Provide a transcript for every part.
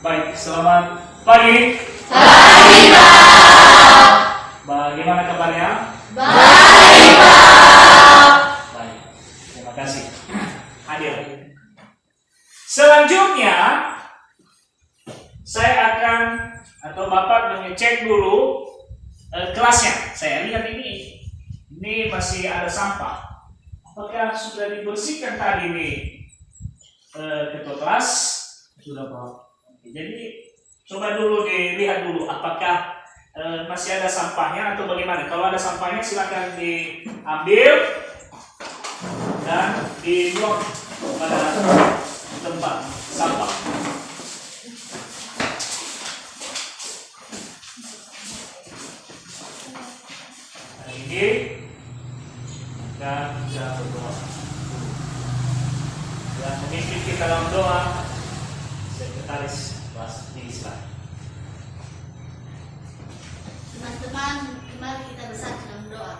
Baik, selamat pagi. Pagi, Pak. Bagaimana kabarnya? Baik, Pak. Baik, terima kasih. Hadir. Selanjutnya, saya akan atau Bapak mengecek dulu kelasnya. Saya lihat ini masih ada sampah. Apakah sudah dibersihkan tadi nih ketua kelas? Sudah, Pak. Jadi coba dulu dilihat dulu apakah masih ada sampahnya atau bagaimana. Kalau ada sampahnya silakan diambil dan dibuang pada tempat sampah. Hari ini kita berdoa. Dan memimpin kita dalam doa sekretaris kelas di Islam. Teman-teman, mari kita bersatu dalam doa.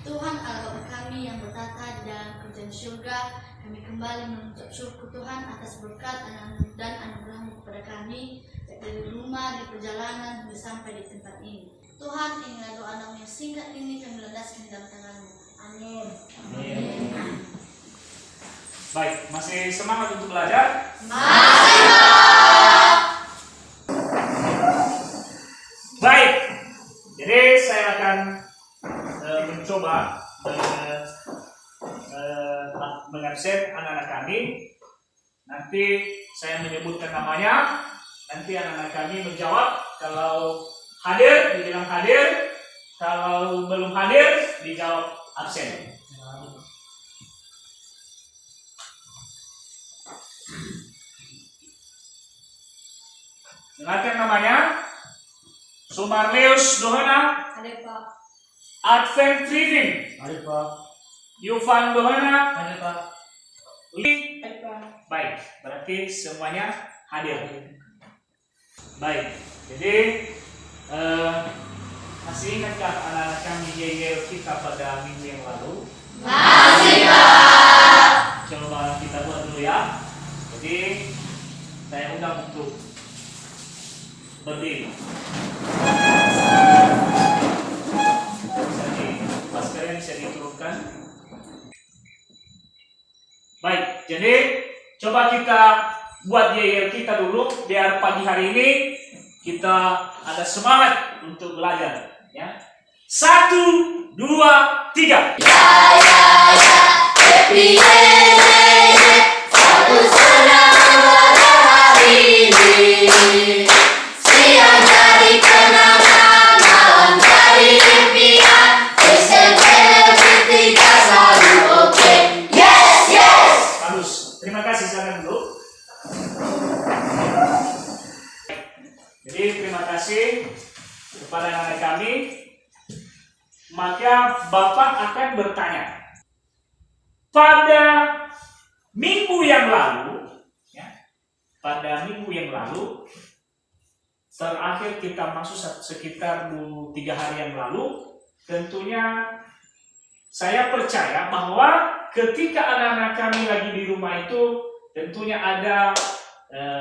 Tuhan Allah Bapa kami yang bertata di dalam kerajaan surga, kami kembali mengucap syukur Tuhan atas berkat dan anugerah-Mu kepada kami, dari rumah, di perjalanan, hingga sampai di tempat ini. Tuhan, inilah doa Namu yang singkat ini kami landaskan dalam tangan-Mu. Amin. Amin. Baik, masih semangat untuk belajar? Masih, Pak. Baik, jadi saya akan mencoba mengabsen anak-anak kami. Nanti saya menyebutkan namanya. Nanti anak-anak kami menjawab. Kalau hadir, dibilang hadir. Kalau belum hadir, dijawab absen. Dengarkan namanya. Sumarleus Dohana. Ada, Pak. Advent Trivin. Ada, Pak. Yufan Dohana. Ada, Pak. Li. Ada, Pak. Baik, berarti semuanya hadir. Baik, jadi masih ingatkah anak-anak kami yel kita pada minggu yang lalu? Masih, Pak. Coba kita buat dulu ya. Jadi saya undang untuk berdiri. Maskernya bisa diturunkan. Baik, jadi coba kita buat yel kita dulu biar pagi hari ini kita ada semangat untuk belajar. Ya, 1, 2, 3. Happy satu senang pada hari ini. Siang jadi kenangan, malam jadi impian. Kita selalu oke. Yes, yes. Bagus. Terima kasih silakan dulu. Jadi terima kasih kepada anak kami. Maka Bapak akan bertanya. Pada minggu yang lalu, ya, terakhir kita masuk sekitar 3 hari yang lalu, tentunya saya percaya bahwa ketika anak-anak kami lagi di rumah itu, tentunya ada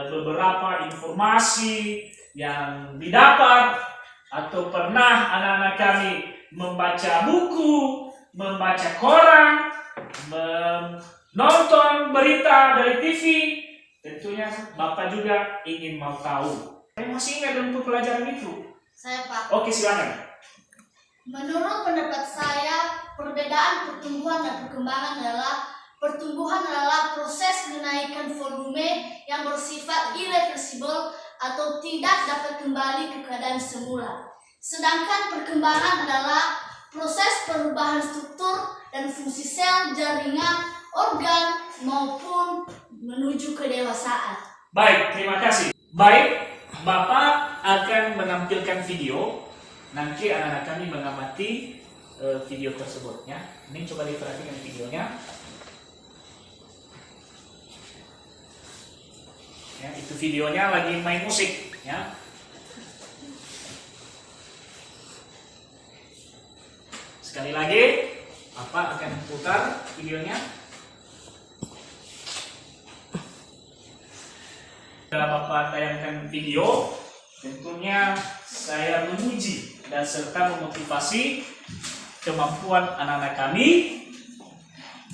beberapa informasi yang didapat atau pernah anak-anak kami membaca buku, membaca koran, menonton berita dari TV. Tentunya Bapak juga ingin mau tahu. Saya masih ingat untuk pelajaran itu. Saya, Pak. Oke, silakan. Menurut pendapat saya, perbedaan pertumbuhan dan perkembangan pertumbuhan adalah proses kenaikan volume yang bersifat irreversibel atau tidak dapat kembali ke keadaan semula. Sedangkan perkembangan adalah proses perubahan struktur dan fungsi sel, jaringan, organ, maupun menuju kedewasaan. Baik, terima kasih. Baik, Bapak akan menampilkan video. Nanti anak-anak kami mengamati video tersebut ya. Ini coba diperhatikan videonya. Ya, itu videonya lagi main musik ya. Sekali lagi, Bapak akan putar videonya. Dalam Bapak tayangkan video, tentunya saya menguji dan serta memotivasi kemampuan anak-anak kami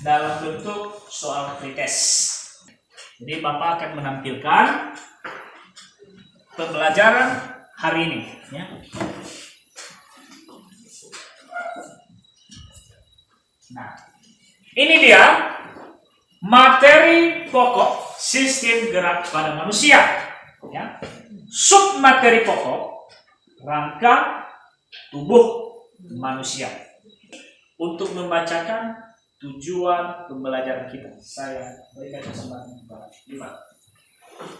dalam bentuk soal pretest. Jadi Bapak akan menampilkan pembelajaran hari ini. Ya. Nah, ini dia materi pokok sistem gerak pada manusia. Ya. Submateri pokok rangka tubuh manusia. Untuk membacakan tujuan pembelajaran kita, saya berikan kesempatan kepada Ivan.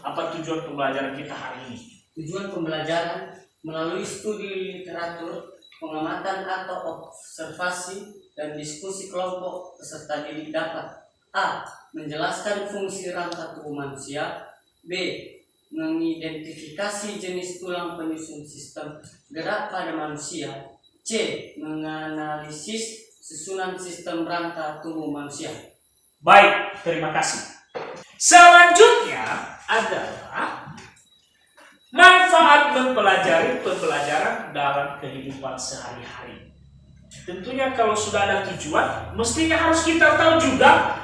Apa tujuan pembelajaran kita hari ini? Tujuan pembelajaran melalui studi literatur, pengamatan atau observasi, dan diskusi kelompok peserta didik dapat A. Menjelaskan fungsi rangka tubuh manusia, B. Mengidentifikasi jenis tulang penyusun sistem gerak pada manusia, C. Menganalisis susunan sistem rangka tubuh manusia. Baik, terima kasih. Selanjutnya adalah manfaat mempelajari pembelajaran dalam kehidupan sehari-hari. Tentunya kalau sudah ada tujuan, mestinya harus kita tahu juga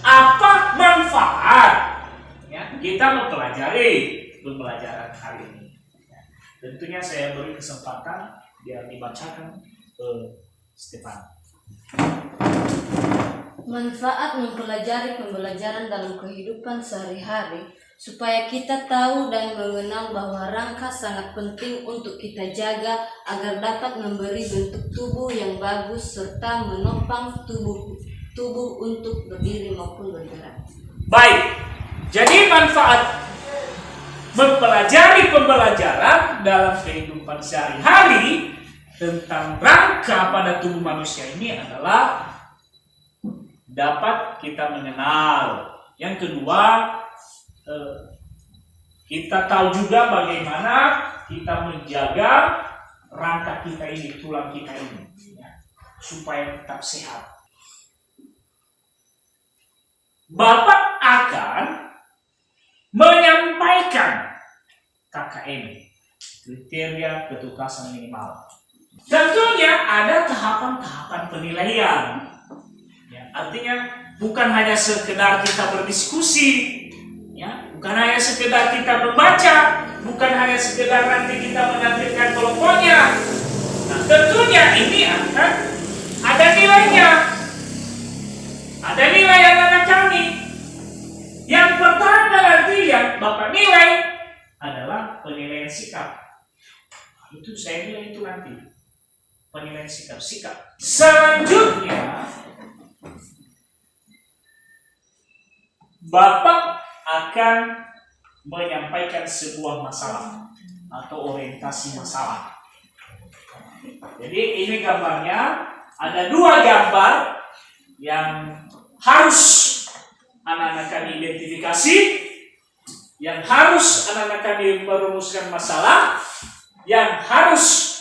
apa manfaat ya, kita mempelajari pembelajaran hari ini. Ya, tentunya saya beri kesempatan biar dibacakan Stefan. Manfaat mempelajari pembelajaran dalam kehidupan sehari-hari supaya kita tahu dan mengenal bahwa rangka sangat penting untuk kita jaga agar dapat memberi bentuk tubuh yang bagus serta menopang tubuh untuk berdiri maupun bergerak. Baik, jadi manfaat mempelajari pembelajaran dalam kehidupan sehari-hari tentang rangka pada tubuh manusia ini adalah dapat kita mengenal. Yang kedua, kita tahu juga bagaimana kita menjaga rangka kita ini, tulang kita ini, ya, supaya tetap sehat. Bapak akan menyampaikan KKM, kriteria ketukasan minimal. Tentunya ada tahapan-tahapan penilaian. Ya, artinya bukan hanya sekedar kita berdiskusi, ya, bukan hanya sekedar kita membaca, bukan hanya sekedar nanti kita menampilkan kelompoknya. Nah, tentunya ini akan ada nilainya. Ada nilai anak-anak kami. Yang pertama nanti yang Bapak nilai adalah penilaian sikap. Itu saya nilai itu nanti. Penilaian sikap. Selanjutnya Bapak akan menyampaikan sebuah masalah atau orientasi masalah. Jadi ini gambarnya, ada dua gambar yang harus anak-anak kami identifikasi, yang harus anak-anak kami merumuskan masalah, yang harus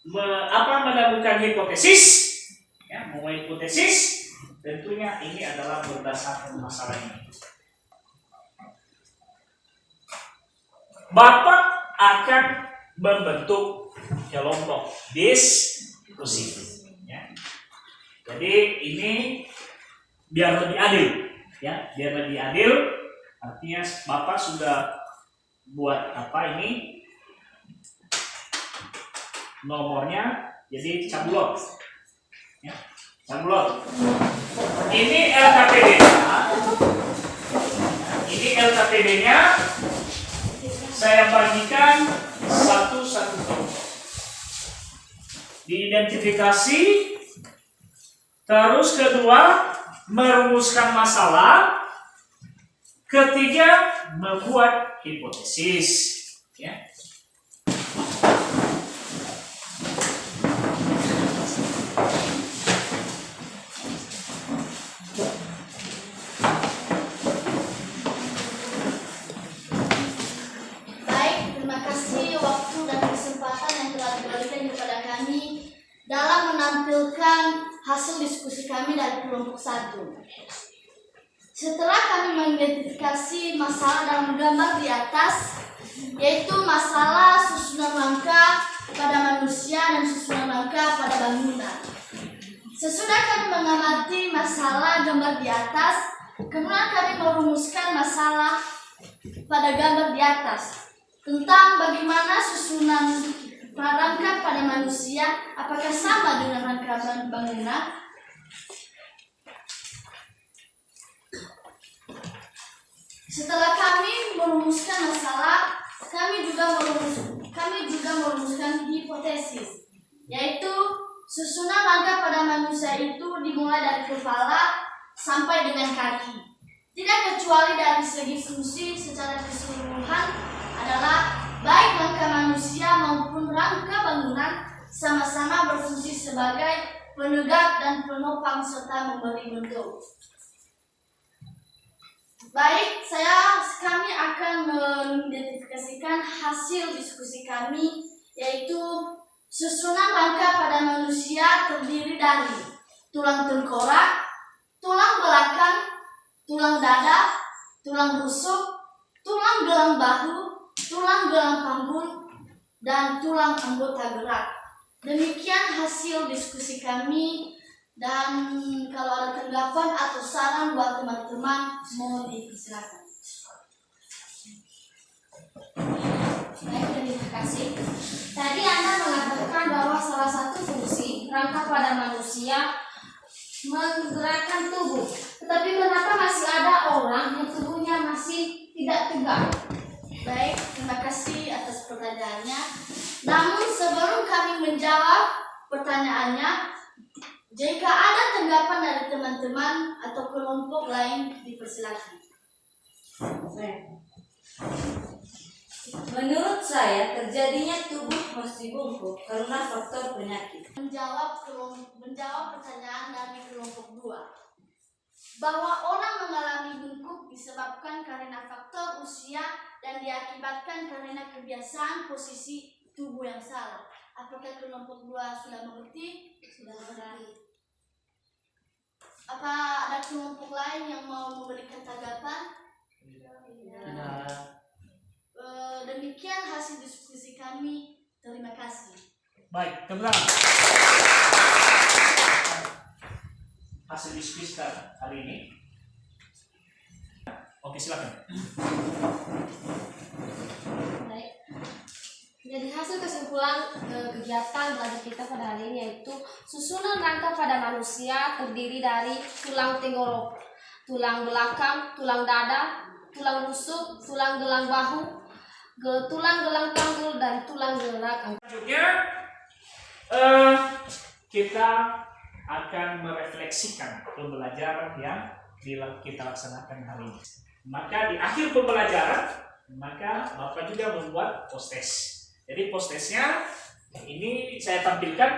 menemukan hipotesis, ya, membuat hipotesis. Tentunya ini adalah berdasarkan masalah ini. Bapak akan membentuk kelompok diskusi. Ya. Jadi ini biar lebih adil, ya, biar lebih adil. Artinya Bapak sudah buat apa ini? Nomornya, jadi cabulot, ya, cabulot. Ini LKPD-nya, saya bagikan satu-satu kelompok. Diidentifikasi, terus kedua merumuskan masalah, ketiga membuat hipotesis, ya. Dalam menampilkan hasil diskusi kami dari kelompok 1. Setelah kami mengidentifikasi masalah dalam gambar di atas, yaitu masalah susunan rangka pada manusia dan susunan rangka pada bangunan. Sesudah kami mengamati masalah gambar di atas, kemudian kami merumuskan masalah pada gambar di atas tentang bagaimana susunan rangka pada manusia, apakah sama dengan rangka bangunan. Setelah kami merumuskan masalah, kami juga merumuskan hipotesis, yaitu susunan rangka pada manusia itu dimulai dari kepala sampai dengan kaki. Tidak kecuali dari segi fungsi secara keseluruhan adalah baik rangka manusia maupun rangka bangunan sama-sama berfungsi sebagai penegak dan penopang serta memberi bentuk. Baik, kami akan mengidentifikasikan hasil diskusi kami, yaitu susunan rangka pada manusia terdiri dari tulang tengkorak, tulang belakang, tulang dada, tulang rusuk, tulang gelang bahu, tulang gelang panggul, dan tulang anggota gerak. Demikian hasil diskusi kami. Dan kalau ada tanggapan atau saran buat teman-teman, mohon dipersilakan. Baik, terima kasih. Tadi Anda mengatakan bahwa salah satu fungsi rangka pada manusia menggerakkan tubuh. Tetapi kenapa masih ada orang yang tubuhnya masih tidak tegak? Baik, terima kasih atas pertanyaannya. Namun sebelum kami menjawab pertanyaannya, jika ada tanggapan dari teman-teman atau kelompok lain, dipersilakan. Menurut saya, terjadinya tubuh masih bungkuk karena faktor penyakit. Menjawab pertanyaan dari kelompok 2, bahwa orang mengalami bungkuk disebabkan karena faktor usia dan diakibatkan karena kebiasaan posisi tubuh yang salah. Apakah kelompok 2 sudah mengerti? Sudah mengerti. Apa ada kelompok lain yang mau memberikan tanggapan? Tidak. Demikian hasil diskusi kami. Terima kasih. Baik, kebetulan hasil diskusi hari ini. Oke, silakan. Baik. Jadi hasil kesimpulan kegiatan belajar kita pada hari ini yaitu susunan rangka pada manusia terdiri dari tulang tenggorok, tulang belakang, tulang dada, tulang rusuk, tulang gelang bahu, tulang gelang panggul, dan tulang gerak. Selanjutnya kita akan merefleksikan pembelajaran yang kita laksanakan hari ini. Maka di akhir pembelajaran, maka Bapak juga membuat post-test. Jadi post-testnya ini saya tampilkan,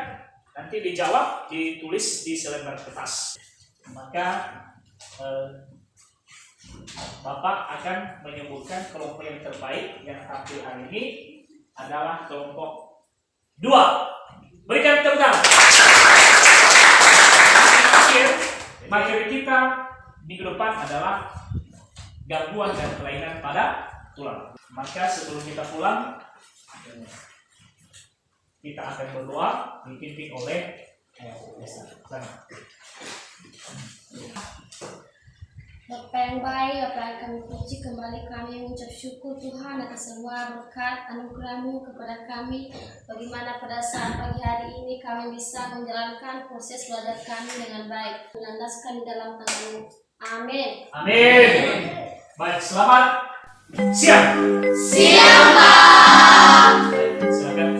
nanti dijawab, ditulis di selembar kertas. Maka Bapak akan menyebutkan kelompok yang terbaik yang tampil hari ini adalah kelompok 2. Berikan tepuk tangan. Akhir materi kita minggu depan adalah gangguan dan kelainan pada tulang. Maka sebelum kita pulang, kita akan berdoa dipimpin oleh Bapa yang baik, Bapa yang kami puji, kembali kami mengucap syukur Tuhan atas semua berkat anugerah-Mu kepada kami. Bagaimana pada saat pagi hari ini kami bisa menjalankan proses belajar kami dengan baik, melandaskan di dalam tangan-Mu. Amin. Amin. Baik, selamat siang. Siang, Pak. Silakan.